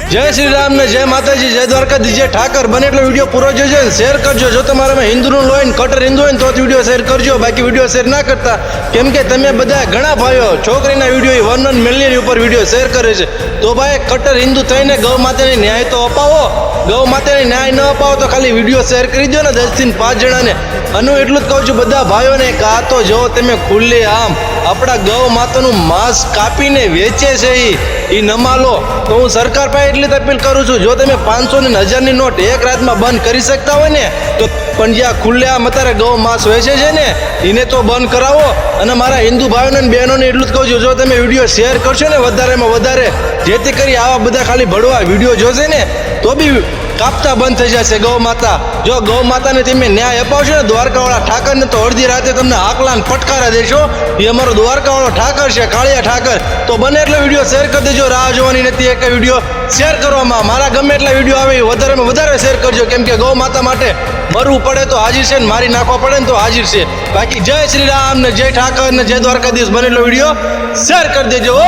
જય શ્રી રામ ને જય માતાજી, જય દ્વારકાધીશ, જય ઠાકર. બને એટલો વિડીયો પૂરો જોજો ને શેર કરજો. જો તમારામાં હિન્દુનું લોહીન કટર હિન્દુ હોય ને તો જ વિડીયો શેર કરજો, બાકી વિડીયો શેર ના કરતા. કેમ કે તમે બધા ઘણા ભાઈઓ છોકરીના વિડીયો 1 મિલિયન ઉપર વિડીયો શેર કરે છે. તો ભાઈ કટર હિન્દુ થઈને ગૌ માતાને ન્યાય તો અપાવો. ગૌ માતાને ન્યાય ન અપાવો તો ખાલી વિડીયો શેર કરી દો ને 10 થી 5 જણાને. અને હું એટલું જ કહું છું બધા ભાઈઓને કે આ તો જો તમે ખુલ્લે આમ આપણા ગૌ માતાનું માંસ કાપીને વેચે છે એ ન માલો. તો હું સરકાર પાસે એટલી જ અપીલ કરું છું, જો તમે 500 ને 1000ની નોટ એક રાતમાં બંધ કરી શકતા હોય ને તો પણ જ્યાં ખુલ્લે આમ અત્યારે ગૌ માંસ વેચે છે ને એને તો બંધ કરાવો. અને મારા હિન્દુ ભાઈઓને અને બહેનોને એટલું જ કહું છું, જો તમે વિડીયો શેર કરશો ને વધારેમાં વધારે, જેથી કરી આવા બધા ખાલી ભડવા વિડીયો જોશે ને તો બી કાપતા બંધ થઈ જશે ગૌ માતા. જો ગૌ માતાને તમે ન્યાય અપાવશો ને દ્વારકાવાળા ઠાકરને, તો અડધી રાતે તમને આકલાન ફટકારા દેશો. એ અમારો દ્વારકાવાળો ઠાકર છે, કાળિયા ઠાકર. તો બને એટલો વિડીયો શેર કરી દેજો, રાહ જોવાની નથી એક વિડીયો શેર કરવામાં. મારા ગમે એટલા વિડીયો આવે વધારેમાં વધારે શેર કરજો, કેમ કે ગૌ માતા માટે મરવું પડે તો હાજર છે ને મારી નાખવા પડે ને તો હાજર છે. બાકી જય શ્રી રામ ને જય ઠાકર ને જય દ્વારકાધીશ. બને એટલો વિડીયો શેર કરી દેજો.